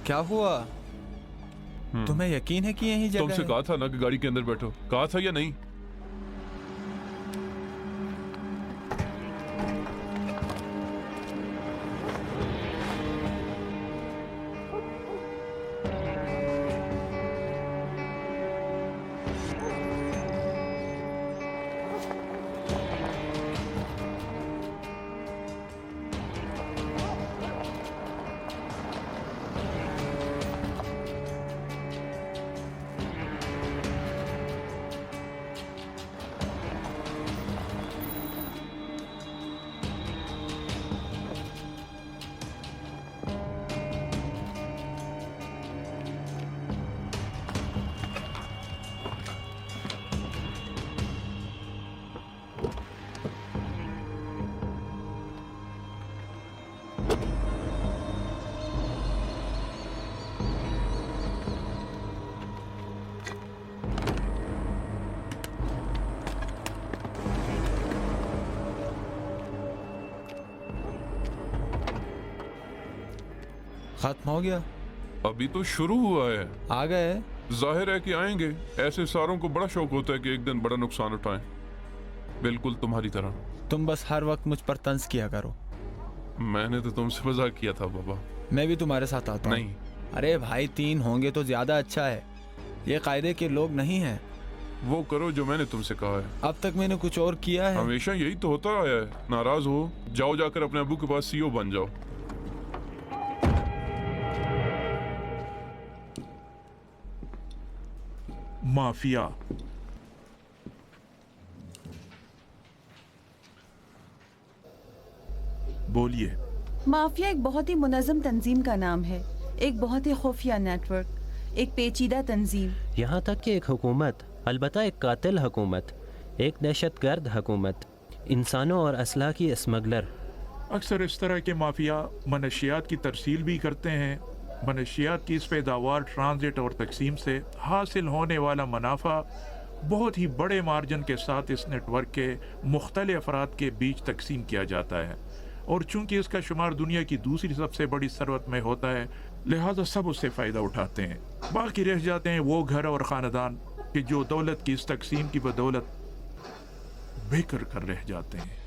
क्या हुआ? तुम्हें यकीन है कि यही जगह तुमसे है? कहा था ना कि गाड़ी के अंदर बैठो, कहा था या नहीं? खत्म हो गया? अभी तो शुरू हुआ है। आ गए? जाहिर है कि आएंगे। ऐसे सारों को बड़ा शौक होता है कि एक दिन बड़ा नुकसान उठाएं, बिल्कुल तुम्हारी तरह। तुम बस हर वक्त मुझ पर तंज किया करो। मैंने तो तुमसे मजाक किया था बाबा। मैं भी तुम्हारे साथ आता हूँ। नहीं। अरे भाई, 3 होंगे तो ज्यादा अच्छा है। ये कायदे के लोग नहीं हैं। वो करो जो मैंने तुमसे कहा है। अब तक मैंने कुछ और किया है? हमेशा यही तो होता आया है। नाराज हो जाओ, जाकर अपने अबू के पास सीईओ बन जाओ। माफिया। बोलिए। माफिया एक बहुत ही मुनज़्ज़म तंजीम का नाम है, एक बहुत ही खुफिया नेटवर्क, एक पेचीदा तंजीम। यहाँ तक कि एक हुकूमत, अलबत्ता एक कातिल हुकूमत, एक दहशतगर्द हुकूमत, इंसानों और असलाह की स्मगलर। अक्सर इस तरह के माफिया मनशियात की तरसील भी करते हैं। मनशियात की इस पैदावार, ट्रांजिट और तकसीम से हासिल होने वाला मुनाफा बहुत ही बड़े मार्जिन के साथ इस नेटवर्क के मुख्तलिफ अफराद के बीच तकसीम किया जाता है, और चूंकि इसका शुमार दुनिया की दूसरी सबसे बड़ी सरवत में होता है, लिहाजा सब उससे फ़ायदा उठाते हैं। बाकी रह जाते हैं वो घर और ख़ानदान कि जो दौलत की इस तकसीम की बदौलत बेकर कर रह जाते हैं।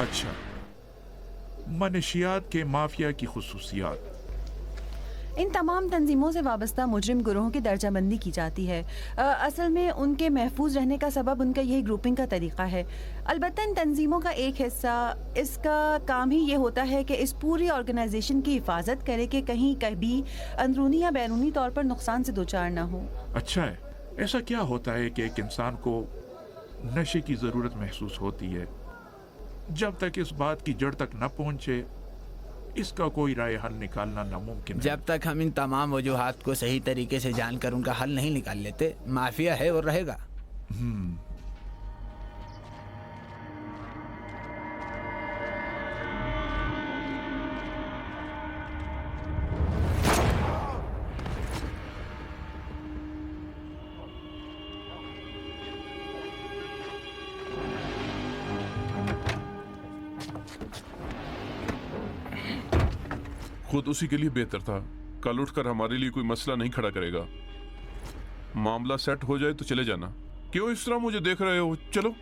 अच्छा, मनशियात के माफिया की खुसूसियात। इन तमाम तंजीमों से वाबस्ता मुजरिम गुरोहों की दर्जाबंदी की जाती है। असल में उनके महफूज रहने का सबब उनका यही ग्रुपिंग का तरीका है। अलबत्ता इन तंजीमों का एक हिस्सा, इसका काम ही ये होता है कि इस पूरी ऑर्गेनाइजेशन की हिफाजत करे कि कहीं कभी अंदरूनी या बैरूनी तौर पर नुकसान से दोचार ना हो। अच्छा है, ऐसा क्या होता है कि एक इंसान को नशे की ज़रूरत महसूस होती है? जब तक इस बात की जड़ तक न पहुंचे, इसका कोई राय हल निकालना नामुमकिन है। जब तक हम इन तमाम वजूहात को सही तरीके से जानकर उनका हल नहीं निकाल लेते, माफिया है और रहेगा। खुद उसी के लिए बेहतर था। कल उठकर हमारे लिए कोई मसला नहीं खड़ा करेगा। मामला सेट हो जाए तो चले जाना। क्यों इस तरह मुझे देख रहे हो? चलो।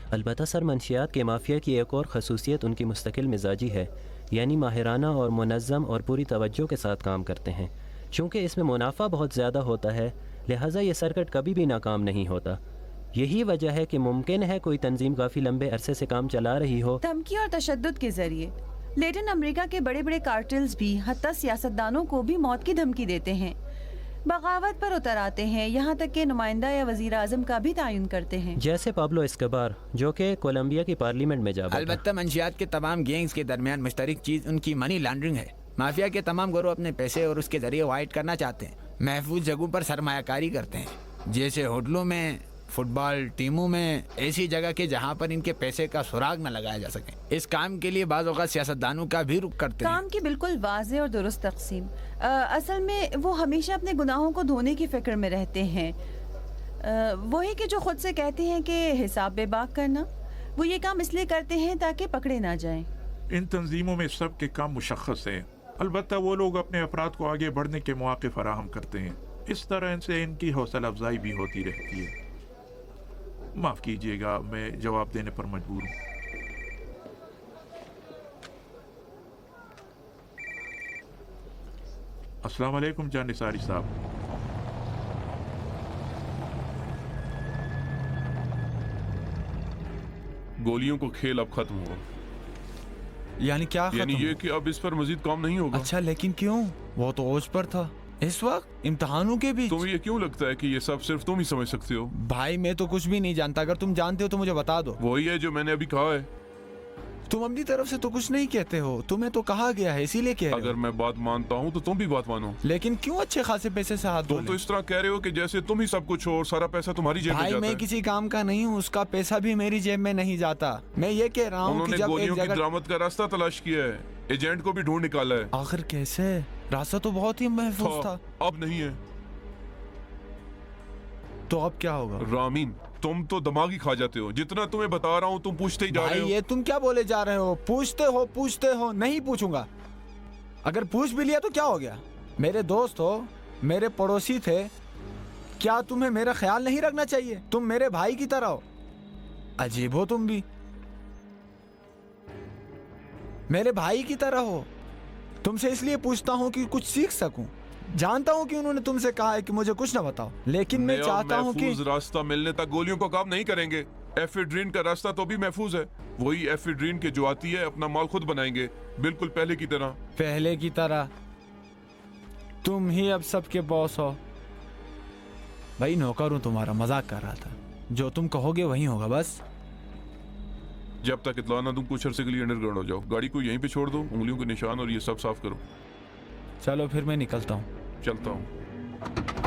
अलबत्ता सर, मंशियात के माफिया की एक और खसूसियत उनकी मुस्तकिल मिजाजी है, यानी माहिराना और मुनज़्ज़म और पूरी तवज्जो के साथ काम करते हैं। चूँकि इसमें मुनाफा बहुत ज़्यादा होता है, लिहाजा ये सर्किट कभी भी नाकाम नहीं होता। यही वजह है कि मुमकिन है कोई तंजीम काफ़ी लंबे अरसे से काम चला रही हो। धमकी और तशद्दुद के जरिए लेटिन अमेरिका के बड़े बड़े कार्टेल्स भी हत्ता सियासतदानों को भी मौत की धमकी देते हैं, बगावत पर उतर आते हैं, यहाँ तक कि नुमाइंदा या वजीर आजम का भी तयन करते हैं। जैसे पाब्लो एस्कोबार जो कि कोलंबिया की पार्लियामेंट में जा बैठा। अलबत्ता मंशियात के तमाम गैंग्स के दरमियान मुश्तरक चीज़ उनकी मनी लॉन्ड्रिंग है। माफिया के तमाम गिरोह अपने पैसे और उसके जरिए वाइट करना चाहते हैं, महफूज जगहों पर सरमायाकारी करते हैं, जैसे होटलों में, फुटबॉल टीमों में, ऐसी जगह के जहां पर इनके पैसे का सुराग न लगाया जा सके। इस काम के लिए बाज़ औक़ात सियासतदानों का भी रुख करते हैं। काम की बिल्कुल वाज़ेह और दुरुस्त तकसीम। असल में वो हमेशा अपने गुनाहों को धोने की फिक्र में रहते हैं। वही कि जो खुद से कहते हैं कि हिसाब बेबाक करना, वो ये काम इसलिए करते हैं ताकि पकड़े ना जाएं। इन तंजीमों में सब के काम मुशख्खस है, अलबत्ता वो लोग अपने अफराद को आगे बढ़ने के मौके फराहम करते हैं। इस तरह इनसे इनकी हौसला अफजाई भी होती रहती है। माफ़ कीजिएगा, मैं जवाब देने पर मजबूर हूँ। अस्सलाम वालेकुम जान निसारी साहब। गोलियों को खेल अब खत्म हुआ। यानी क्या यानी खत्म? ये कि अब इस पर मजीद काम नहीं होगा। अच्छा, लेकिन क्यों? वो तो ओज पर था इस वक्त इम्तिहानों के बीच। तुम्हें ये क्यों लगता है कि ये सब सिर्फ तुम ही समझ सकते हो? भाई मैं तो कुछ भी नहीं जानता, अगर तुम जानते हो तो मुझे बता दो। वही है जो मैंने अभी कहा है। तुम अपनी तरफ से तो कुछ नहीं कहते हो, तुम्हें तो कहा गया है इसीलिए कह रहे अगर हो। मैं बात मानता हूँ तो तुम भी बात मानो। लेकिन क्यों अच्छे खासे पैसे से हाथ तुम धोले? तो इस तरह कह रहे हो कि जैसे तुम ही सब कुछ हो और सारा पैसा तुम्हारी जेब में भाई जाता मैं है। किसी काम का नहीं हूँ, उसका पैसा भी मेरी जेब में नहीं जाता। मैं ये कह रहा हूँ कि उन्होंने जब एक गोलियों की जगह दरामद का रास्ता तलाश किया है, एजेंट को भी ढूंढ निकाला है। आखिर कैसे? रास्ता तो बहुत ही महफूज था। अब नहीं है। तो अब क्या होगा? रामीन, तुम तो दिमाग ही खा जाते हो। जितना तुम्हें बता रहा हूँ तुम पूछते ही जा भाई रहे हो। ये तुम क्या बोले जा रहे हो? पूछते हो। नहीं पूछूंगा। अगर पूछ भी लिया तो क्या हो गया? मेरे दोस्त हो, मेरे पड़ोसी थे, क्या तुम्हें मेरा ख्याल नहीं रखना चाहिए? तुम मेरे भाई की तरह हो। अजीब हो तुम भी, मेरे भाई की तरह हो। तुमसे इसलिए पूछता हूँ कि कुछ सीख सकूं। जानता हूँ कि उन्होंने तुमसे कहा है कि मुझे कुछ ना बताओ, लेकिन मैं चाहता हूँ कि महफूज रास्ता मिलने तक गोलियों का काम नहीं करेंगे। एफिड्रीन का रास्ता तो भी महफूज है। वही एफिड्रीन के जो आती है अपना माल खुद बनाएंगे, बिल्कुल पहले की तरह। पहले की तरह? तुम ही अब सबके बॉस हो। भाई नौकर हूँ तुम्हारा, मजाक कर रहा था। जो तुम कहोगे वही होगा बस। जब तक इतला ना दूं कुछ अरसे के लिए अंडरग्राउंड हो जाओ। गाड़ी को यहीं पे छोड़ दो, उंगलियों के निशान और ये सब साफ करो। चलो फिर मैं निकलता हूँ। चलता हूँ।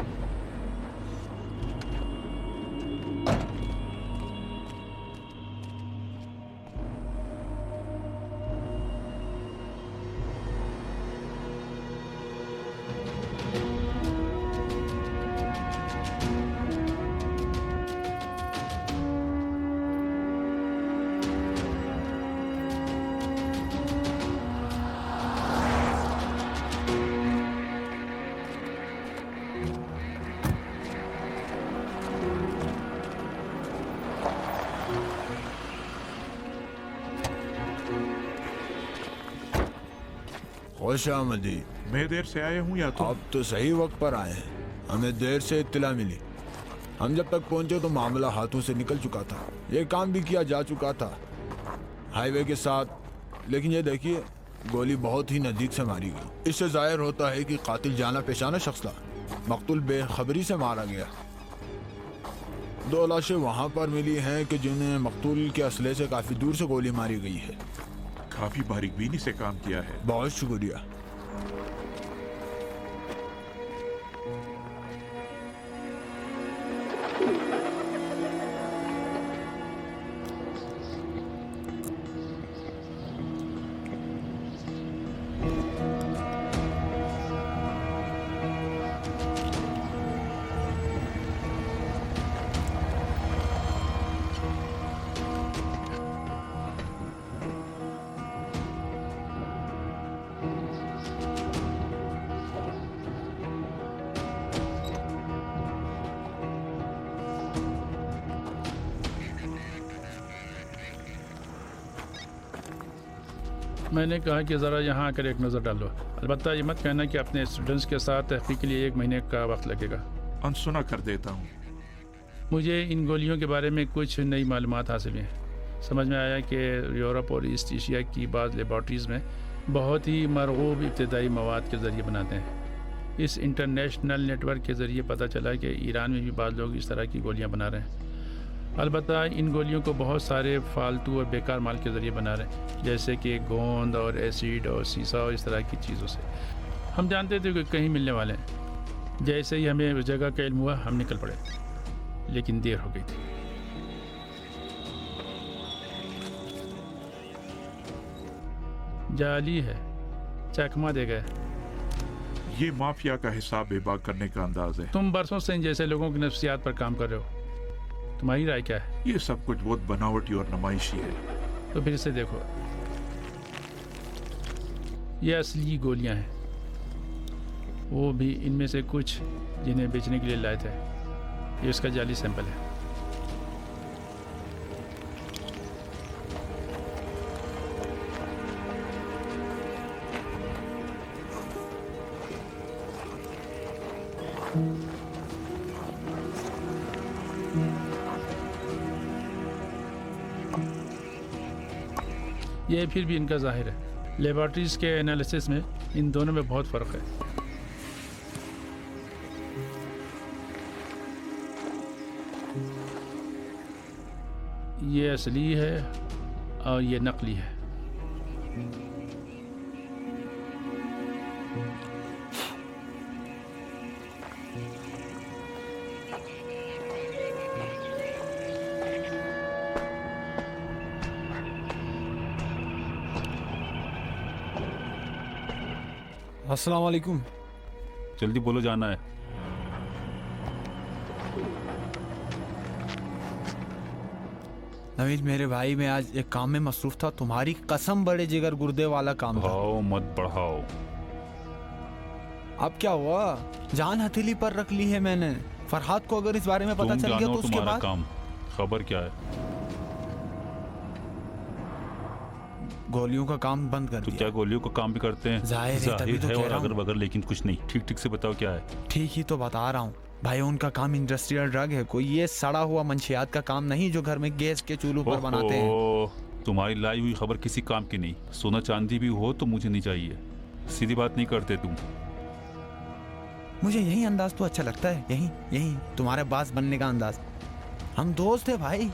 खुश आमदी। मैं देर से आया हूँ या तुम? अब तो सही वक्त पर आए हैं। हमें देर से इत्तला मिली। हम जब तक पहुंचे तो मामला हाथों से निकल चुका था। ये काम भी किया जा चुका था हाईवे के साथ। लेकिन ये देखिए, गोली बहुत ही नज़दीक से मारी गई। इससे जाहिर होता है कि कातिल जाना पेशाना शख्स था। मकतूल बेखबरी से मारा गया। 2 लाशें वहाँ पर मिली हैं कि जिन्हें मकतूल के असले से काफ़ी दूर से गोली मारी गई है। काफी बारीकबीनी से काम किया है। बहुत शुक्रिया। मैंने कहा कि ज़रा यहाँ आकर एक नज़र डालो। अलबत्ता ये मत कहना कि अपने स्टूडेंट्स के साथ तहकीक के लिए 1 महीने का वक्त लगेगा। अनसुना कर देता हूँ। मुझे इन गोलियों के बारे में कुछ नई मालूमात हासिल हुई हैं। समझ में आया कि यूरोप और ईस्ट एशिया की बाज़ लेबॉर्ट्रीज़ में बहुत ही मरगूब इब्तदाई मवाद के ज़रिए बनाते हैं। इस इंटरनेशनल नेटवर्क के ज़रिए पता चला कि ईरान में भी बाज़ लोग इस तरह की गोलियां बना रहे हैं। अलबत्ता इन गोलियों को बहुत सारे फालतू और बेकार माल के ज़रिए बना रहे हैं, जैसे कि गोंद और एसिड और सीसा और इस तरह की चीज़ों से। हम जानते थे कि कहीं मिलने वाले हैं। जैसे ही हमें उस जगह का इल्म हुआ हम निकल पड़े, लेकिन देर हो गई थी। जाली है, चकमा दे गए। ये माफिया का हिसाब बेबाक करने का अंदाज है। तुम बरसों से इन जैसे लोगों की नफ्सियात पर काम कर रहे हो, तुम्हारी राय क्या है? ये सब कुछ बहुत बनावटी और नुमाइशी है। तो फिर इसे देखो, ये असली गोलियां हैं, वो भी इनमें से कुछ जिन्हें बेचने के लिए लाए थे। ये उसका जाली सैंपल है। ये फिर भी इनका जाहिर है। लेबॉर्ट्रीज के एनालिसिस में इन दोनों में बहुत फ़र्क है। ये असली है और ये नकली है। अस्सलाम वालेकुम। जल्दी बोलो, जाना है। नवीद मेरे भाई, मैं आज एक काम में मसरूफ था। तुम्हारी कसम बड़े जिगर गुर्दे वाला काम था। बढ़ाओ मत बढ़ाओ। अब क्या हुआ? जान हथेली पर रख ली है मैंने। फरहाद को अगर इस बारे में पता तुम चल गया जानो तो उसके तुम्हारा बाद काम। खबर क्या है? गोलियों का काम बंद कर तो दिया। क्या गोलियों का काम भी करते हैं? जाहिर है, तभी तो है कह और रहा हूं। अगर बगर लेकिन कुछ नहीं। ठीक ठीक से बताओ क्या है। ठीक ही तो बता रहा हूँ भाई, उनका काम इंडस्ट्रियल ड्रग है। कोई ये सड़ा हुआ मंशियात का काम नहीं जो घर में गैस के चूल्हों पर बनाते हैं। ओहो, तुम्हारी लाई हुई खबर किसी काम की नहीं। सोना चांदी भी हो तो मुझे नहीं चाहिए। सीधी बात नहीं करते तुम। मुझे यही अंदाज तो अच्छा लगता है, यही यही तुम्हारे बास बनने का अंदाज। हम दोस्त है भाई,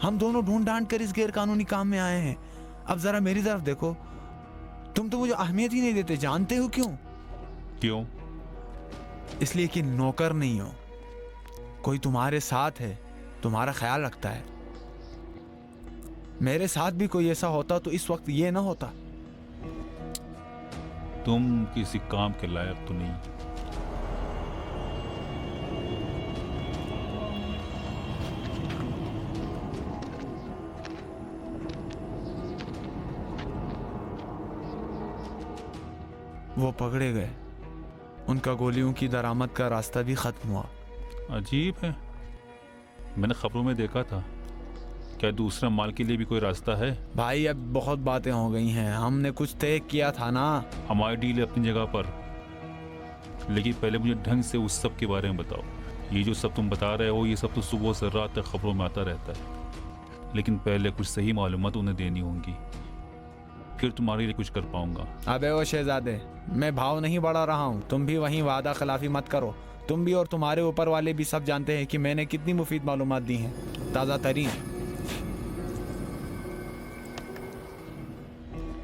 हम दोनों ढूंढ ढांड कर इस गैर कानूनी काम में आए हैं। अब जरा मेरी तरफ देखो, तुम तो मुझे अहमियत ही नहीं देते। जानते हो क्यों? क्यों? इसलिए कि नौकर नहीं हो। कोई तुम्हारे साथ है, तुम्हारा ख्याल रखता है। मेरे साथ भी कोई ऐसा होता तो इस वक्त ये ना होता। तुम किसी काम के लायक तो नहीं। वो पकड़े गए, उनका गोलियों की दरामद का रास्ता भी खत्म हुआ। अजीब है, मैंने खबरों में देखा था। क्या दूसरा माल के लिए भी कोई रास्ता है? भाई अब बहुत बातें हो गई हैं, हमने कुछ तय किया था ना। हमारी डील है अपनी जगह पर, लेकिन पहले मुझे ढंग से उस सब के बारे में बताओ। ये जो सब तुम बता रहे हो ये सब तो सुबह से रात तक खबरों में आता रहता है, लेकिन पहले कुछ सही मालूमात उन्हें देनी होंगी, फिर तुम्हारे लिए कुछ कर पाऊंगा। अबे वो शहजादे, मैं भाव नहीं बढ़ा रहा हूँ। तुम भी वहीं वादा खिलाफी मत करो। तुम भी और तुम्हारे ऊपर वाले भी सब जानते हैं कि मैंने कितनी मुफीद मालूमात दी हैं, ताज़ा तरीन।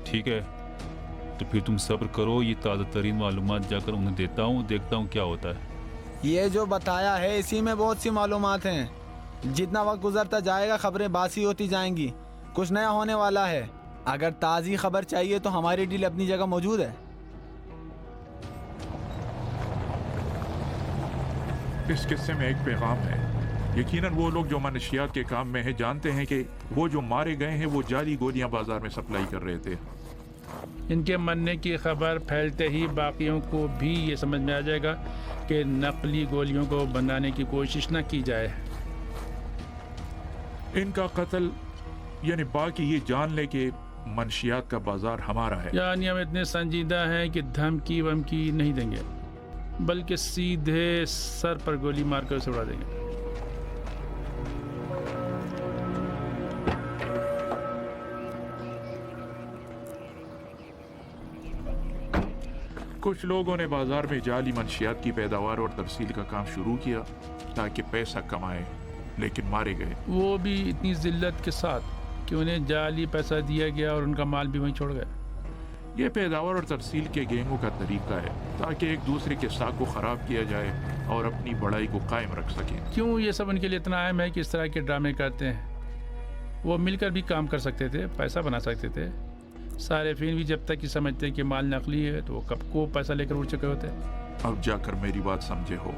ठीक है, तो फिर तुम सब्र करो। ये ताज़ा तरीन मालूमात जाकर उन्हें देता हूँ, देखता हूँ क्या होता है। ये जो बताया है इसी में बहुत सी मालूमात हैं। जितना वक्त गुजरता जाएगा खबरें बासी होती जाएंगी, कुछ नया होने वाला है। अगर ताज़ी खबर चाहिए तो हमारी डील अपनी जगह मौजूद है। इस किस्से में एक पैगाम है। यकीनन वो लोग जो मनशियात के काम में है जानते हैं कि वो जो मारे गए हैं वो जाली गोलियां बाजार में सप्लाई कर रहे थे। इनके मरने की खबर फैलते ही बाकियों को भी ये समझ में आ जाएगा कि नकली गोलियों को बनाने की कोशिश न की जाए। इनका कत्ल यानी बाकी ये जान ले कि मनशियात का बाजार हमारा है। यानी हम इतने संजीदा हैं कि धमकी वमकी नहीं देंगे, बल्कि सीधे सर पर गोली मारकर उसे उड़ा देंगे। कुछ लोगों ने बाजार में जाली मंशियात की पैदावार और तरसील का काम शुरू किया ताकि पैसा कमाए, लेकिन मारे गए। वो भी इतनी जिल्लत के साथ कि उन्हें जाली पैसा दिया गया और उनका माल भी वहीं छोड़ गया। ये पैदावार और तरसील के गेंगों का तरीका है ताकि एक दूसरे के साख को ख़राब किया जाए और अपनी बड़ाई को कायम रख सकें। क्यों ये सब उनके लिए इतना अहम है कि इस तरह के ड्रामे करते हैं? वो मिलकर भी काम कर सकते थे, पैसा बना सकते थे। सारिफीन भी जब तक कि समझते कि माल नकली है तो वो कब को पैसा लेकर उड़ चुके होते। अब जाकर मेरी बात समझे हो।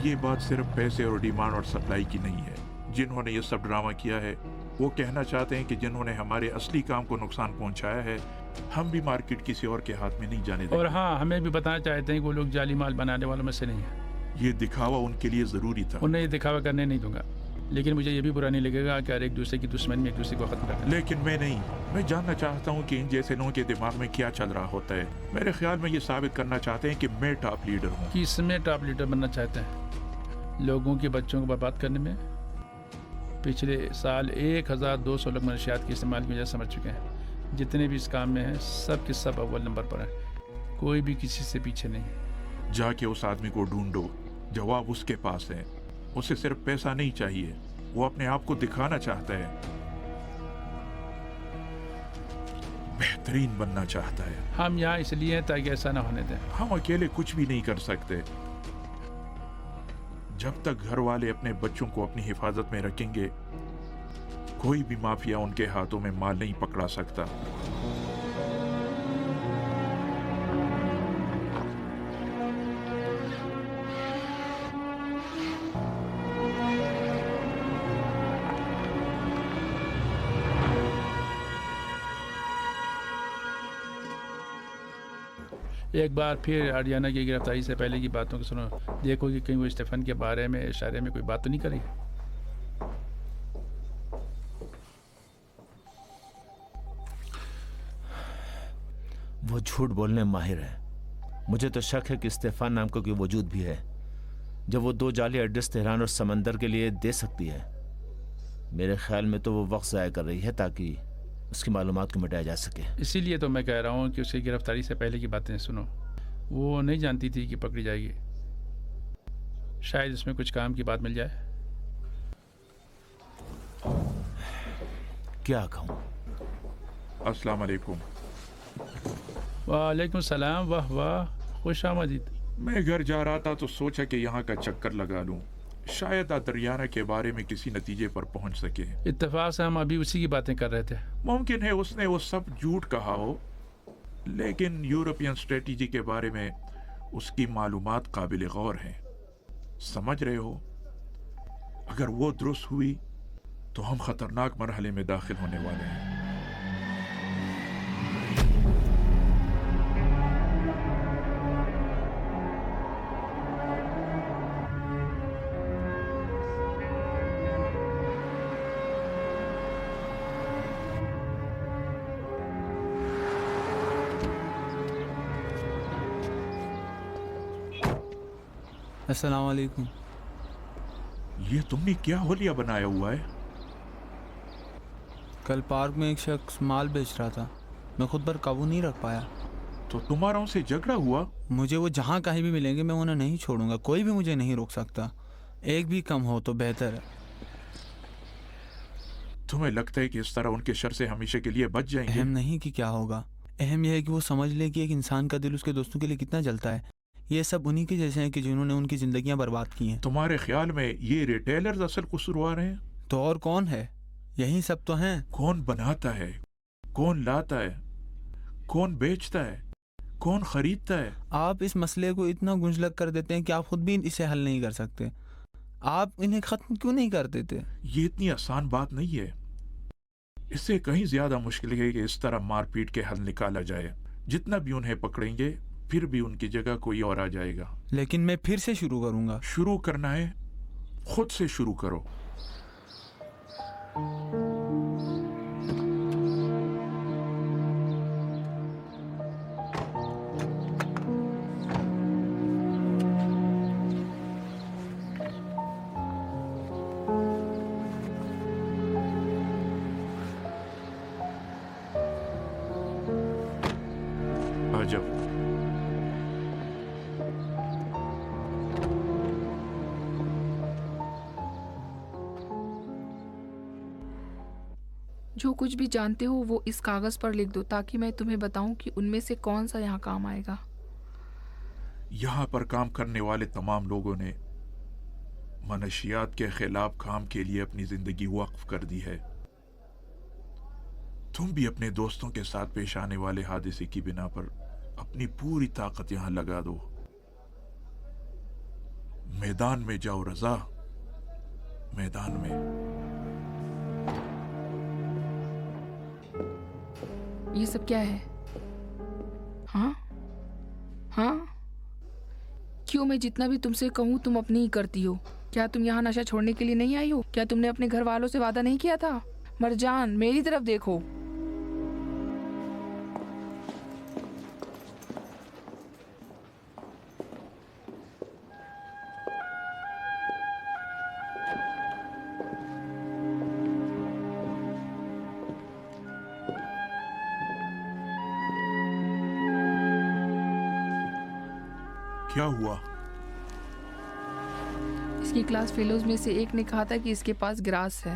ये बात सिर्फ पैसे और डिमांड और सप्लाई की नहीं है। जिन्होंने ये सब ड्रामा किया है वो कहना चाहते हैं कि जिन्होंने हमारे असली काम को नुकसान पहुंचाया है, हम भी मार्केट किसी और के हाथ में नहीं जाने देंगे। और हाँ, हमें भी बताना चाहते हैं कि वो लोग जाली माल बनाने वालों में से नहीं है। ये दिखावा उनके लिए ज़रूरी था। उन्हें ये दिखावा करने नहीं दूंगा, लेकिन मुझे ये भी बुरा नहीं लगेगा कि हर एक दूसरे की दुश्मनी में एक दूसरे को खत्म कर दें। लेकिन मैं नहीं, मैं जानना चाहता हूँ कि इन जैसे लोगों के दिमाग में क्या चल रहा होता है। मेरे ख्याल में ये साबित करना चाहते हैं कि मैं टॉप लीडर हूँ। कि इसमें टॉप लीडर बनना चाहते हैं? लोगों के बच्चों को बर्बाद करने में? पिछले साल 1200 लोग मनशियात के इस्तेमाल की वजह समझ चुके हैं। जितने भी इस काम में हैं सब के सब अव्वल नंबर पर हैं, कोई भी किसी से पीछे नहीं। जाके उस आदमी को ढूंढो, जवाब उसके पास है। उसे सिर्फ पैसा नहीं चाहिए, वो अपने आप को दिखाना चाहता है, बेहतरीन बनना चाहता है। हम यहाँ इसलिए हैं ताकि ऐसा ना होने दें। हम अकेले कुछ भी नहीं कर सकते। जब तक घर वाले अपने बच्चों को अपनी हिफाजत में रखेंगे, कोई भी माफिया उनके हाथों में माल नहीं पकड़ा सकता। एक बार फिर आर्याना की गिरफ्तारी से पहले की बातों को सुनो। देखो कि कहीं वो स्टेफन के बारे में इशारे में कोई बात तो नहीं करी। वो झूठ बोलने में माहिर है। मुझे तो शक है कि स्टेफान नाम का कोई वजूद भी है जब वो 2 जाली एड्रेस तेहरान और समंदर के लिए दे सकती है। मेरे ख्याल में तो वो वक्त ज़ाया कर रही है ताकि उसकी मालूमात को मिटाया जा सके। इसीलिए तो मैं कह रहा हूँ कि उसकी गिरफ्तारी से पहले की बातें सुनो। वो नहीं जानती थी कि पकड़ी जाएगी। शायद इसमें कुछ काम की बात मिल जाए। क्या कहूँ? अस्सलाम वालेकुम। वालेकुम सलाम। वाह वाह, खुश आमदीद। मैं घर जा रहा था तो सोचा कि यहाँ का चक्कर लगा लूँ, शायद आर्याना के बारे में किसी नतीजे पर पहुंच सके। इत्तेफाक से हम अभी उसी की बातें कर रहे थे। मुमकिन है उसने वो सब झूठ कहा हो, लेकिन यूरोपियन स्ट्रेटजी के बारे में उसकी मालूमात काबिल गौर हैं। समझ रहे हो? अगर वो दुरुस्त हुई तो हम खतरनाक मरहले में दाखिल होने वाले हैं। अस्सलाम वालेकुम। ये तुमने क्या होलिया बनाया हुआ है? कल पार्क में एक शख्स माल बेच रहा था, मैं खुद पर काबू नहीं रख पाया। तो तुम्हारा उनसे झगड़ा हुआ? मुझे वो जहाँ कहीं भी मिलेंगे मैं उन्हें नहीं छोड़ूंगा, कोई भी मुझे नहीं रोक सकता। एक भी कम हो तो बेहतर है। तुम्हें लगता है कि इस तरह उनके शर से हमेशा के लिए बच जाएंगे? अहम नहीं कि क्या होगा, अहम यह है कि वो समझ ले कि एक इंसान का दिल उसके दोस्तों के लिए कितना जलता है। ये सब उन्हीं के जैसे हैं कि जिन्होंने उनकी जिंदगियां बर्बाद की हैं। तुम्हारे ख्याल में ये रिटेलर्स असल कसूरवार हैं? तो और कौन है? यही सब तो हैं। कौन बनाता है, कौन लाता है, कौन बेचता है, कौन खरीदता है? आप इस मसले को इतना गुंजलक कर देते हैं कि आप खुद भी इसे हल नहीं कर सकते। आप इन्हें खत्म क्यों नहीं कर देते? ये इतनी आसान बात नहीं है। इससे कहीं ज्यादा मुश्किल है कि इस तरह मारपीट के हल निकाला जाए। जितना भी उन्हें पकड़ेंगे फिर भी उनकी जगह कोई और आ जाएगा। लेकिन मैं फिर से शुरू करूंगा। शुरू करना है, खुद से शुरू करो। जाओ। जो कुछ भी जानते हो वो इस कागज़ पर लिख दो ताकि मैं तुम्हें बताऊं कि उनमें से कौन सा यहाँ काम आएगा। यहाँ पर काम करने वाले तमाम लोगों ने मनशियात के खिलाफ काम के लिए अपनी जिंदगी वक्फ कर दी है। तुम भी अपने दोस्तों के साथ पेश आने वाले हादसे की बिना पर अपनी पूरी ताकत यहाँ लगा दो। मैदान में जाओ रजा, मैदान में। ये सब क्या है? हाँ हाँ, क्यों मैं जितना भी तुमसे कहूँ तुम अपनी ही करती हो? क्या तुम यहाँ नशा छोड़ने के लिए नहीं आई हो? क्या तुमने अपने घर वालों से वादा नहीं किया था? मरजान, मेरी तरफ देखो। क्या हुआ? इसकी क्लास फेलोज में से एक ने कहा था कि इसके पास ग्रास है।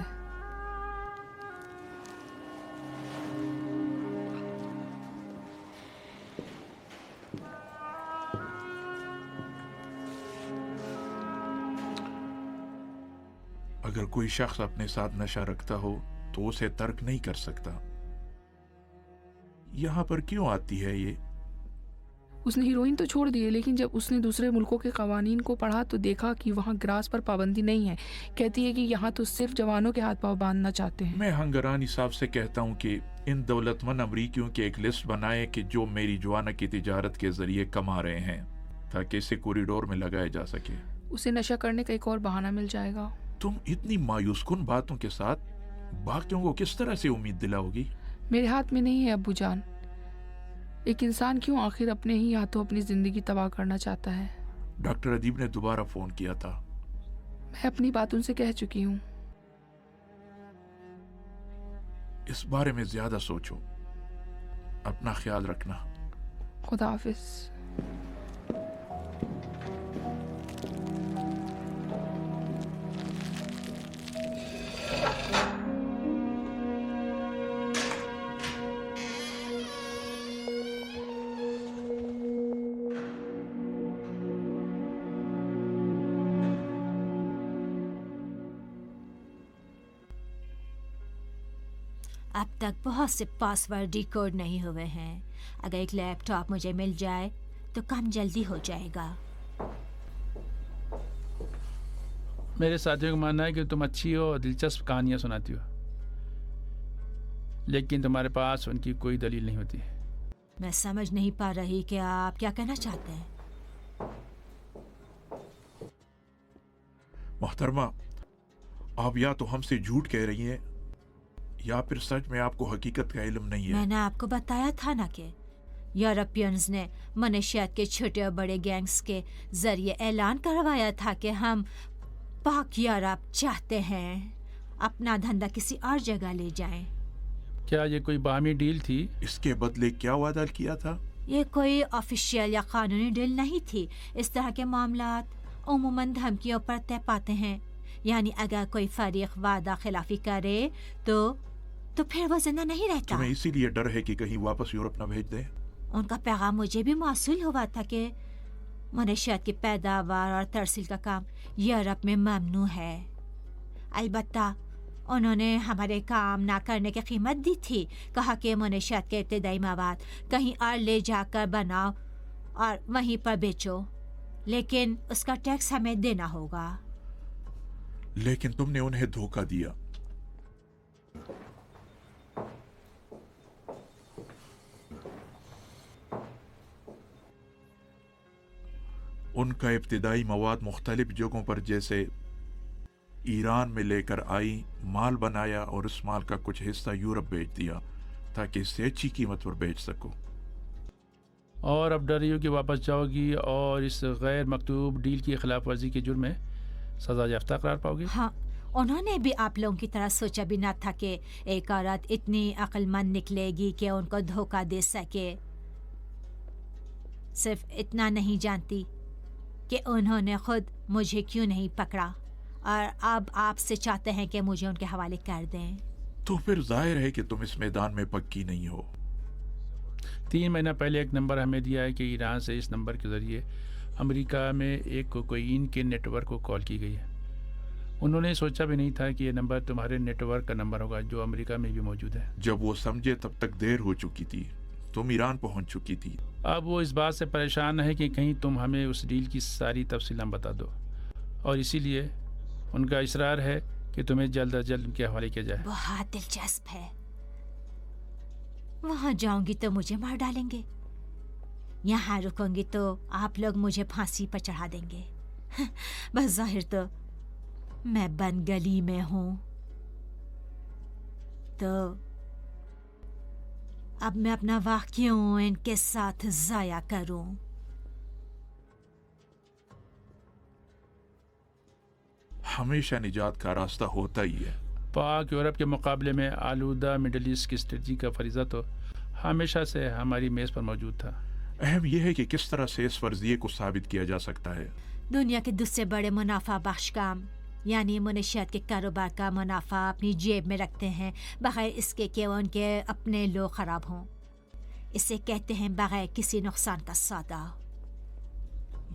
अगर कोई शख्स अपने साथ नशा रखता हो तो उसे तर्क नहीं कर सकता। यहाँ पर क्यों आती है ये? उसने हीरोइन तो छोड़ दिए, लेकिन जब उसने दूसरे मुल्कों के कवानीन को पढ़ा तो देखा कि वहाँ ग्रास पर पाबंदी नहीं है। कहती है कि यहाँ तो सिर्फ जवानों के हाथ पांव बांधना चाहते हैं। मैं हंगरानी साहब से कहता हूँ कि इन दौलतमंद अमरीकियों की एक लिस्ट बनाए कि जो मेरी जुआना की तिजारत के जरिए कमा रहे हैं, ताकि इसे कॉरिडोर में लगाया जा सके। उसे नशा करने का एक और बहाना मिल जाएगा। तुम इतनी मायूसकुन बातों के साथ बाकियों को किस तरह से उम्मीद दिलाओगी? मेरे हाथ में नहीं है अब्बू जान। एक इंसान क्यों आखिर अपने ही हाथों अपनी जिंदगी तबाह करना चाहता है? डॉक्टर अदीब ने दोबारा फोन किया था। मैं अपनी बात उनसे कह चुकी हूँ। इस बारे में ज्यादा सोचो। अपना ख्याल रखना। खुदा हाफिज। अब तक बहुत से पासवर्ड डिकोड नहीं हुए हैं। अगर एक लैपटॉप मुझे मिल जाए तो काम जल्दी हो जाएगा। मेरे साथियों का मानना है कि तुम अच्छी हो और दिलचस्प कहानियाँ सुनाती हो, लेकिन तुम्हारे पास उनकी कोई दलील नहीं होती। मैं समझ नहीं पा रही कि आप क्या कहना चाहते हैं। मोहतरमा, आप या तो हमसे झूठ कह रही हैं या फिर सच में आपको हकीकत का इल्म नहीं है। मैंने आपको बताया था ना कि यूरोपियंस ने मनशियात के छोटे और बड़े गैंग्स के जरिए ऐलान करवाया था कि हम पाक यूरोप चाहते हैं, अपना धंधा किसी और जगह ले जाएं। क्या ये कोई बाहमी डील थी? इसके बदले क्या वादा किया था? ये कोई ऑफिशियल या कानूनी डील नहीं थी। इस तरह के मामलात उमूमन धमकियों पर तय पाते हैं। यानी अगर कोई फरीक वादा खिलाफी करे तो फिर वो जिंदा नहीं रहता। तुम्हें इसीलिए डर है कि कहीं वापस यूरोप न भेज दें? उनका पैगाम मुझे भी मौसूल हुआ था कि मनशियात की पैदावार और तरसील का काम यूरोप में ममनू है। अलबत्ता उन्होंने हमारे काम ना करने की कीमत दी थी। कहा कि मनशियात के इब्तदाई मवाद कहीं और ले जाकर बनाओ और वहीं पर बेचो, लेकिन उसका टैक्स हमें देना होगा। लेकिन तुमने उन्हें धोखा दिया। उनका इब्तिदाई मवाद मुख्तलिफ जगहों पर जैसे ईरान में लेकर आई, माल बनाया और उस माल का कुछ हिस्सा यूरोप बेच दिया ताकि इसे अच्छी कीमत पर बेच सको। और अब डर रही हो कि वापस जाओगी और इस गैर मकतूब डील की खिलाफ वर्जी के जुर्म में सजा याफ्ता करार पाओगी। हाँ, उन्होंने भी आप लोगों की तरह सोचा भी ना था कि एक औरत इतनी अक्लमंद निकलेगी कि उनको धोखा दे सके। सिर्फ इतना नहीं जानती कि उन्होंने खुद मुझे क्यों नहीं पकड़ा और अब आपसे चाहते हैं कि मुझे उनके हवाले कर दें। तो फिर जाहिर है कि तुम इस मैदान में पक्की नहीं हो। 3 महीना पहले एक नंबर हमें दिया है कि ईरान से इस नंबर के ज़रिए अमेरिका में एक कोकीन के नेटवर्क को कॉल की गई है। उन्होंने सोचा भी नहीं था कि ये नंबर तुम्हारे नेटवर्क का नंबर होगा जो अमेरिका में भी मौजूद है। जब वो समझे तब तक देर हो चुकी थी, तुम ईरान पहुंच चुकी थी। अब वो इस बात से परेशान है कि कहीं तुम हमें उस डील की सारी तफसीलात बता दो, और इसीलिए उनका इसरार है कि तुम्हें जल्द अज जल्द उनके हवाले किया जाए। बहुत दिलचस्प है। वहां जाऊंगी तो मुझे मार डालेंगे, यहाँ रुकूंगी तो आप लोग मुझे फांसी पर चढ़ा देंगे। बस जाहिर तो मैं बंद गली में हूं, तो अब मैं अपना वक्त क्यों इनके साथ जाया करूं। हमेशा निजात का रास्ता होता ही है। पाक यूरोप के मुकाबले में आलूदा मिडल ईस्ट की स्ट्रेटजी का फरीज़ा तो हमेशा से हमारी मेज़ पर मौजूद था। अहम यह है कि किस तरह से इस फर्जिए को साबित किया जा सकता है। दुनिया के दूसरे बड़े मुनाफा बख्श काम यानी मनशियात के कारोबार का मुनाफा अपनी जेब में रखते हैं बगैर इसके कि उनके अपने लोग खराब हों। इसे कहते हैं बगैर किसी नुकसान का सौदा।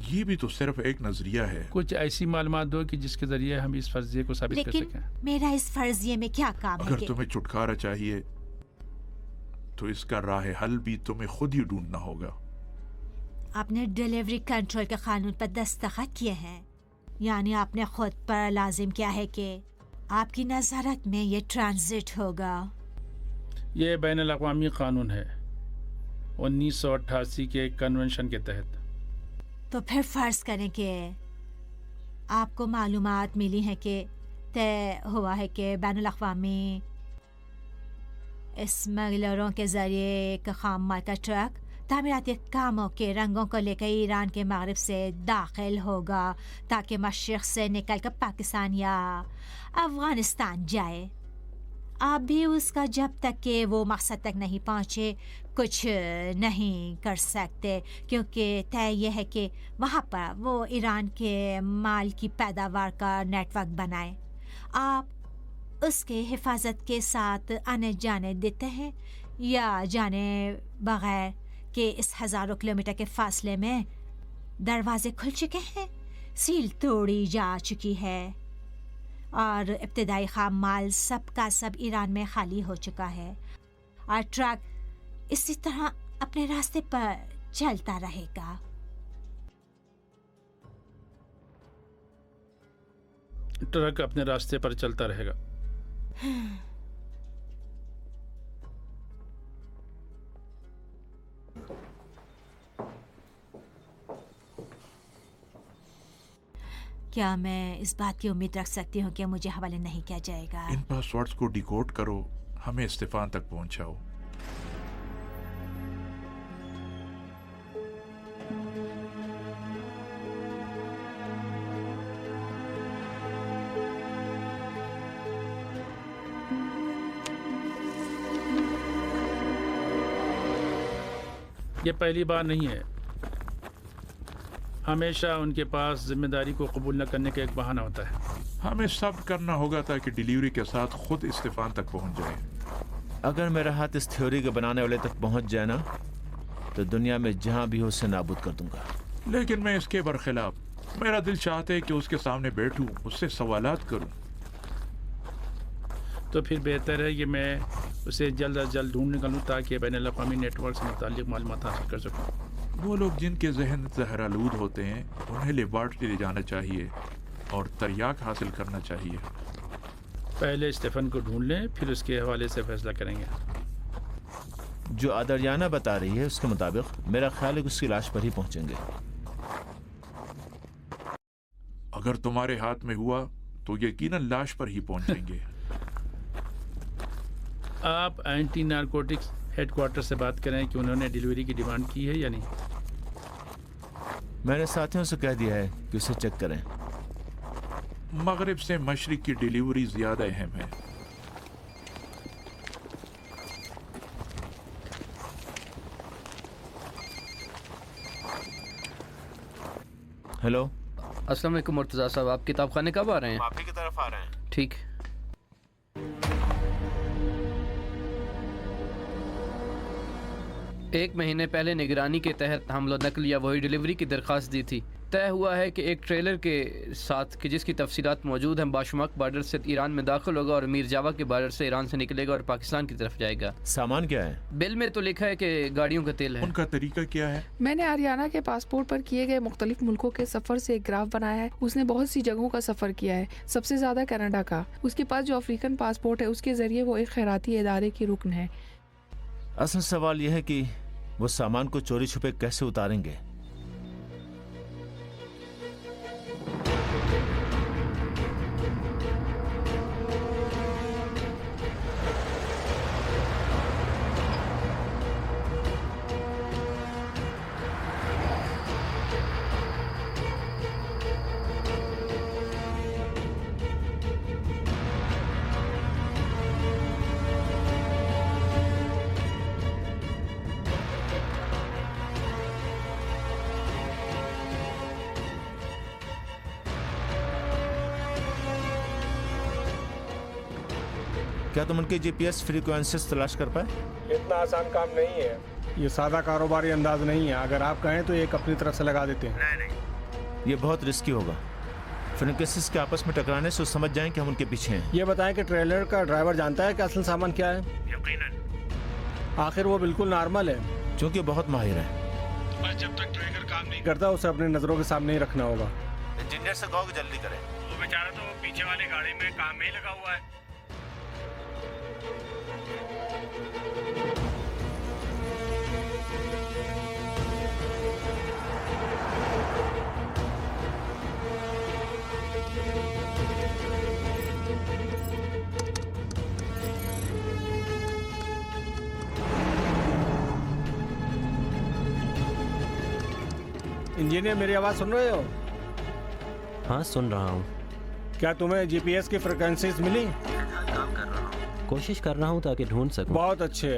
ये भी तो सिर्फ एक नजरिया है। कुछ ऐसी मालूमात दो कि जिसके जरिए हम इस फर्जिए को साबित कर लेकिन सकें। मेरा इस फर्जिए में क्या काम है अगर कि तुम्हें छुटकारा चाहिए तो इसका राह हल भी तुम्हें खुद ही ढूंढना होगा। आपने डिलीवरी कंट्रोल के कानून पर दस्तखत किए हैं, यानी आपने खुद पर लाजिम किया है कि आपकी नज़ारत में ये ट्रांजिट होगा। ये बैनुल अक़वामी कानून है 1988 के कन्वेंशन के तहत। तो फिर फर्ज करें कि आपको मालूमात मिली है कि तय हुआ है कि बैनुल अक़वामी स्मगलरों के ज़रिए एक खाम माल का ट्रक तामीराती कामों के रंगों को लेकर ईरान के मगरब से दाखिल होगा ताकि मशरिक़ से निकल कर पाकिस्तान या अफ़गानिस्तान जाए। आप भी उसका जब तक कि वो मकसद तक नहीं पहुँचे कुछ नहीं कर सकते, क्योंकि तय यह है कि वहाँ पर वो ईरान के माल की पैदावार का नेटवर्क बनाए। आप उसके हिफाजत के साथ आने जाने देते हैं या जाने बगैर कि इस हज़ारों किलोमीटर के फासले में दरवाजे खुल चुके हैं, सील तोड़ी जा चुकी है और इब्तदाई खाम माल सब का सब ईरान में खाली हो चुका है और ट्रक इसी तरह अपने रास्ते पर चलता रहेगा। ट्रक अपने रास्ते पर चलता रहेगा। क्या मैं इस बात की उम्मीद रख सकती हूँ कि मुझे हवाले नहीं किया जाएगा? इन पासवर्ड्स को डिकोड करो, हमें इस्तीफान तक पहुंचाओ। ये पहली बार नहीं है। हमेशा उनके पास जिम्मेदारी को कबूल न करने का एक बहाना होता है। हमें सब्र करना होगा ताकि डिलीवरी के साथ खुद इस्तीफान तक पहुंच जाए। अगर मेरा हाथ इस थ्योरी के बनाने वाले तक पहुंच जाए ना, तो दुनिया में जहां भी हो उसे नाबूद कर दूंगा। लेकिन मैं इसके बरखिलाफ, मेरा दिल चाहता है कि उसके सामने बैठूं, उससे सवालात करूं। तो फिर बेहतर है कि मैं उसे जल्द अज जल्द ढूंढ निकालूँ ताकि बैनुल अक़वामी नेटवर्क से मुताल्लिक़ मालूमात हासिल कर सकूँ। वो लोग जिनके जहन जहरालूद होते हैं उन्हें लेबॉर्ट्री ले जाना चाहिए और तरियाक हासिल करना चाहिए। पहले स्टेफन को ढूंढ लें, फिर उसके हवाले से फैसला करेंगे। जो आदरियाना बता रही है उसके मुताबिक मेरा ख्याल है कि उसकी लाश पर ही पहुंचेंगे। अगर तुम्हारे हाथ में हुआ तो यकीनन लाश पर ही पहुंचेंगे। आप एंटी नारकोटिक्स हेडक्वार्टर से बात करें कि उन्होंने डिलीवरी की डिमांड की है या नहीं। मैंने साथियों से कह दिया है कि उसे चेक करें। मगरिब से मशरिक की डिलीवरी ज्यादा अहम है। हेलो। अस्सलाम वालेकुम मुर्तज़ा साहब, आप किताब खाने कब आ रहे हैं? आपकी तरफ आ रहे हैं। ठीक। एक महीने पहले निगरानी के तहत हमलो नकल या वही डिलीवरी की दरख्वास्त दी थी। तय हुआ है कि एक ट्रेलर के साथ कि जिसकी तफसीलात मौजूद हैं बाशुमाक बॉर्डर से ईरान में दाखिल होगा और मीर जावा के बॉर्डर से ईरान से निकलेगा और पाकिस्तान की तरफ जाएगा। सामान क्या है? बिल में तो लिखा है कि गाड़ियों का तेल है। उनका तरीका क्या है? मैंने आरियाना के पासपोर्ट पर किए गए मुख्तलिफ मुल्कों के सफ़र से एक ग्राफ बनाया है। उसने बहुत सी जगहों का सफ़र किया है, सबसे ज़्यादा कनाडा का। उसके पास जो अफ्रीकन पासपोर्ट है उसके ज़रिए वो एक खैराती इदारे की रुकन है। असल सवाल यह है कि वो सामान को चोरी छुपे कैसे उतारेंगे। क्या तुम उनके जीपीएस फ्रीक्वेंसीज तलाश कर पाए? इतना आसान काम नहीं है, ये सादा कारोबारी अंदाज नहीं है। अगर आप कहें तो एक अपनी तरफ से लगा देते हैं। नहीं, ये बहुत रिस्की होगा। फ्रीक्वेंसीज के आपस में टकराने से समझ जाएं कि हम उनके पीछे हैं। ये बताएं कि ट्रेलर का ड्राइवर जानता है कि असल सामान क्या है? यकीनन। आखिर वो बिल्कुल नॉर्मल है, क्योंकि बहुत माहिर है। बस जब तक ट्रैकर काम नहीं करता उसे अपनी नजरों के सामने ही रखना होगा। इंजीनियर से कहो कि जल्दी करें। वो बेचारा तो पीछे वाली गाड़ी में काम में ही लगा हुआ है। इंजीनियर, मेरी आवाज सुन रहे हो? हाँ, सुन रहा हूँ। क्या तुम्हें जीपीएस की फ्रीक्वेंसीज मिली? काम कर रहा हूँ, कोशिश कर रहा हूँ ताकि ढूंढ सकूं। बहुत अच्छे।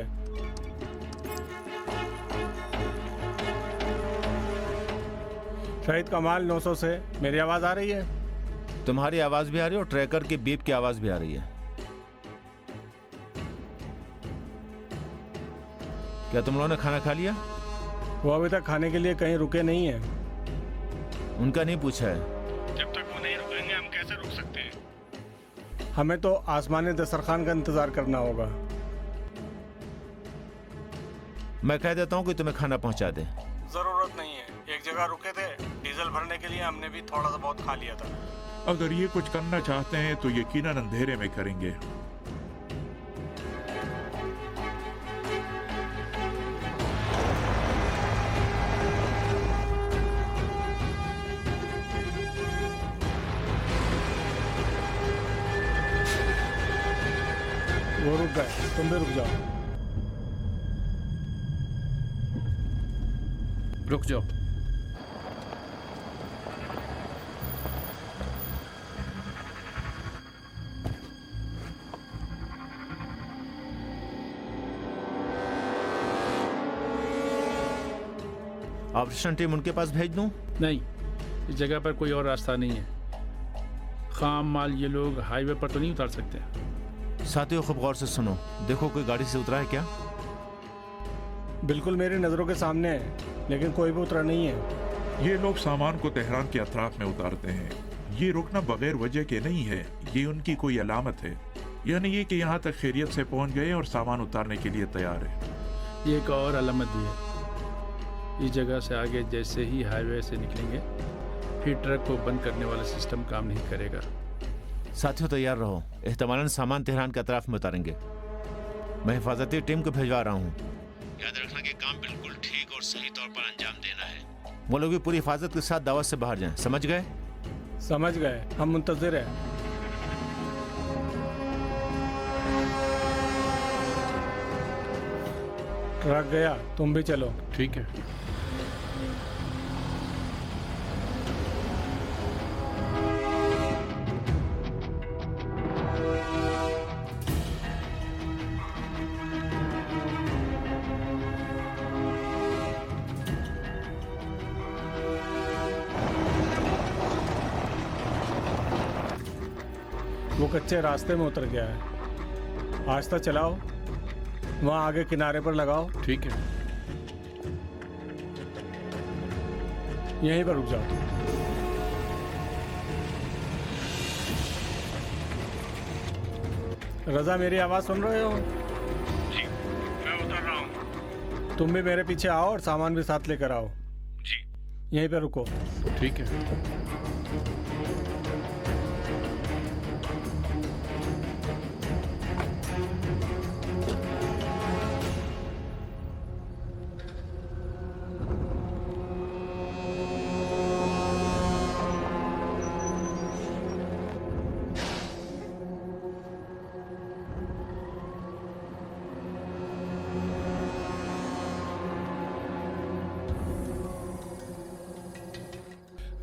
शहीद कमाल 900 से मेरी आवाज आ रही है? तुम्हारी आवाज भी आ रही है और ट्रैकर की बीप की आवाज भी आ रही है। क्या तुम लोगों ने खाना खा लिया? वो अभी तक खाने के लिए कहीं रुके नहीं है। उनका नहीं पूछा है। जब तक वो नहीं रुकेंगे हम कैसे रुक सकते हैं? हमें तो आसमानी दस्तरखान का इंतजार करना होगा। मैं कह देता हूँ कि तुम्हें खाना पहुँचा दे। जरूरत नहीं है, एक जगह रुके थे, डीजल भरने के लिए हमने भी थोड़ा सा बहुत खा लिया था। अगर ये कुछ करना चाहते हैं तो यकीनन अंधेरे में करेंगे। वो रुक गए, तुम भी रुक जाओ। रुक जाओ। ऑपरेशन टीम उनके पास भेज दूं? नहीं, इस जगह पर कोई और रास्ता नहीं है। खाम माल ये लोग हाईवे पर तो नहीं उतार सकते। साथियों, खूब गौर से सुनो, देखो कोई गाड़ी से उतरा है क्या? बिल्कुल मेरी नजरों के सामने है, लेकिन कोई भी उतरा नहीं है। ये लोग सामान को तेहरान के अतराफ में उतारते हैं। ये रुकना बगैर वजह के नहीं है, ये उनकी कोई अलामत है, यानी ये कि यहाँ तक खैरियत से पहुँच गए और सामान उतारने के लिए तैयार है। ये एक और अलामत भी है, इस जगह से आगे जैसे ही हाईवे से निकलेंगे फिर ट्रक को बंद करने वाला सिस्टम काम नहीं करेगा। साथियों, तैयार रहो, एहतमालन सामान तेहरान के अतराफ में उतारेंगे। मैं हिफाजती टीम को भेजवा रहा हूँ। याद रखना कि काम बिल्कुल ठीक और सही तौर पर अंजाम देना है। वो लोग भी पूरी हिफाजत के साथ दावत से बाहर जाएं, समझ गए? समझ गए, हम मुंतजिर हैं। ट्रक गया, तुम भी चलो। ठीक है। वो कच्चे रास्ते में उतर गया है। आहिस्ता चलाओ, वहाँ आगे किनारे पर लगाओ। ठीक है। यहीं पर रुक जाओ। रजा, मेरी आवाज़ सुन रहे हो? जी, मैं उतर रहा हूँ। तुम भी मेरे पीछे आओ और सामान भी साथ लेकर आओ। जी। यहीं पर रुको। ठीक है।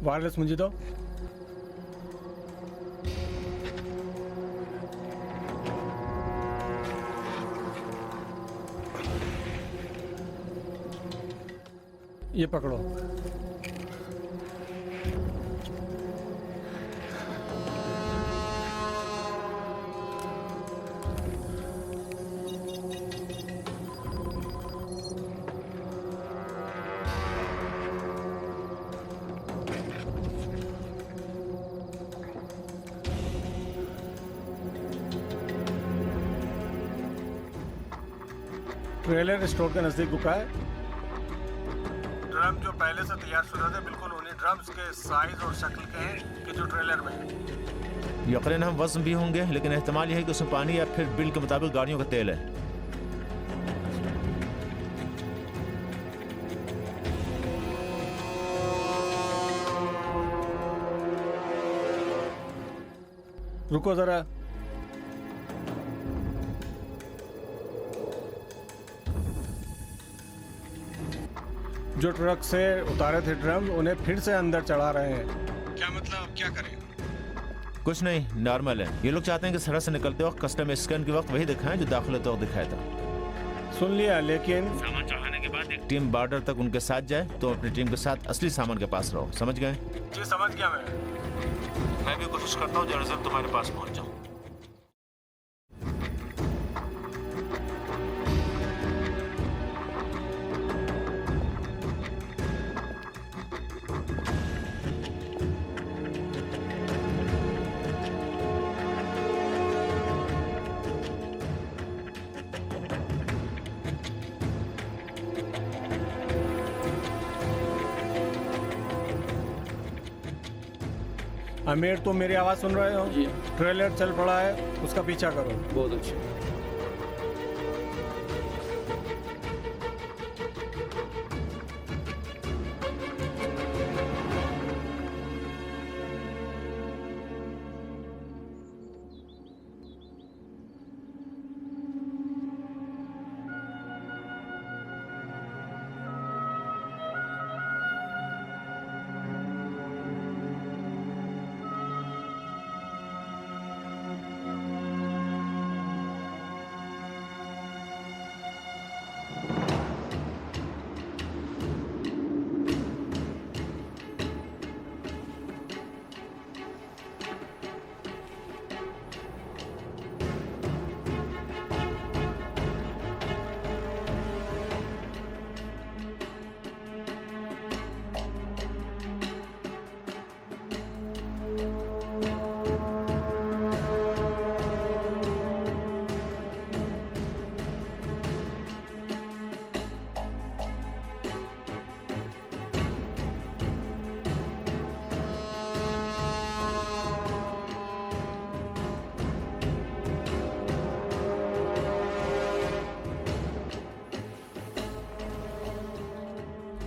वायरलेस मुझे दो। ये पकड़ो। ट्रेलर स्टोर के नजदीक रुका है। ड्रम जो पहले से तैयार शुदा थे बिल्कुल उन्हीं ड्रम्स के साइज और शक्ल के हैं कि जो ट्रेलर में है। यकीनन हम वज़न भी होंगे, लेकिन एहतमाल यह है कि उसमें पानी या फिर बिल के मुताबिक गाड़ियों का तेल है। रुको जरा। जो ट्रक से उतारे थे ड्रम उन्हें फिर से अंदर चढ़ा रहे हैं। क्या मतलब, क्या करें? कुछ नहीं, नॉर्मल है। ये लोग चाहते हैं कि सड़क से निकलते वक्त कस्टम स्कैन के वक्त वही दिखाएं जो दाखिल होते वक्त दिखाया था। सुन लिया, लेकिन सामान चढ़ाने के बाद एक टीम बॉर्डर तक उनके साथ जाए तो अपनी टीम के साथ असली सामान के पास रहो। समझ गए? जी समझ गया। मैं भी कोशिश करता हूँ जल्द तुम्हारे पास पहुँच जाऊँ। आमिर, तुम मेरी आवाज सुन रहे हो? जी। ट्रेलर चल पड़ा है, उसका पीछा करो। बहुत अच्छा।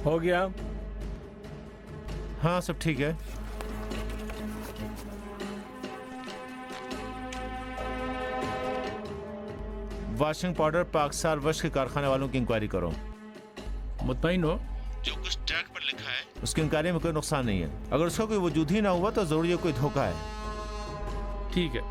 हो गया? हाँ, सब ठीक है। वॉशिंग पाउडर पाकसार वश के कारखाने वालों की इंक्वायरी करो। मुतमईन हो? जो कुछ टैग पर लिखा है उसकी इंक्वायरी में कोई नुकसान नहीं है। अगर उसका कोई वजूद ही ना हुआ तो जरूर ये कोई धोखा है। ठीक है।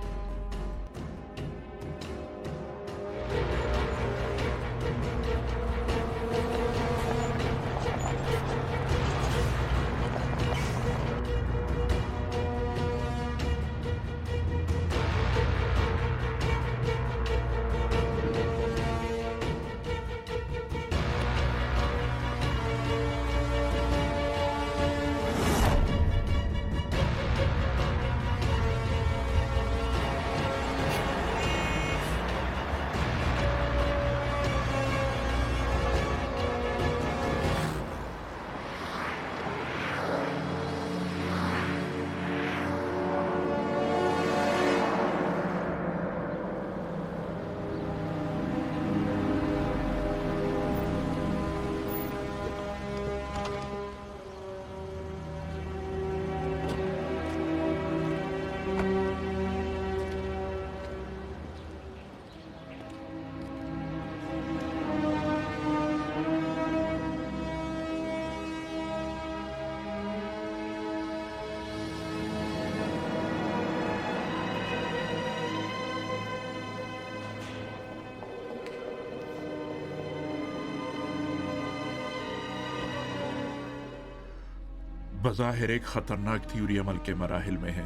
बज़ाहिर एक खतरनाक थ्योरी अमल के मराहिल में है।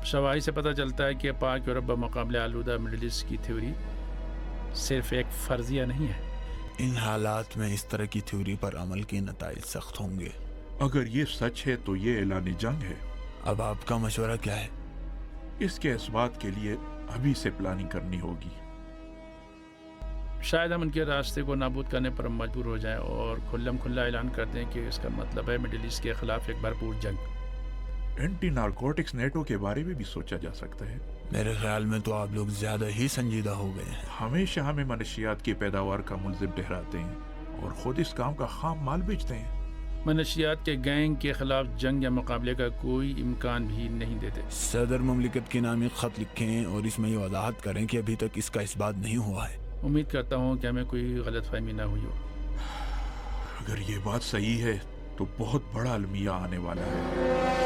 शवाही से पता चलता है कि पाक यूरोप बमुकाबले आलूदा मिडिल ईस्ट की थ्योरी सिर्फ एक फर्जिया नहीं है। इन हालात में इस तरह की थ्योरी पर अमल के नताइज सख्त होंगे। अगर ये सच है तो ये ऐलान जंग है। अब आपका मशवरा क्या है? इसके इस्बात के लिए अभी से प्लानिंग करनी होगी। शायद हम उनके रास्ते को नाबूद करने पर मजबूर हो जाएं और खुल्लम खुल्ला ऐलान कर दें कि इसका मतलब है मिडिल ईस्ट के खिलाफ एक भरपूर जंग। एंटी नारकोटिक्स नेटो के बारे में भी सोचा जा सकता है। मेरे ख्याल में तो आप लोग ज्यादा ही संजीदा हो गए हैं। हमेशा हमें मनशियात की पैदावार का मुलजिम ठहराते हैं और खुद इस काम का खाम माल बेचते हैं। मनशियात के गैंग के खिलाफ जंग या मुकाबले का कोई इम्कान भी नहीं देते। सदर मुमलिकत के नाम एक खत लिखें और इसमें ये वजाहत करें कि अभी तक इसका इस्बात नहीं हुआ है। उम्मीद करता हूँ कि हमें कोई गलतफहमी ना हुई हो। अगर ये बात सही है तो बहुत बड़ा अलमिया आने वाला है।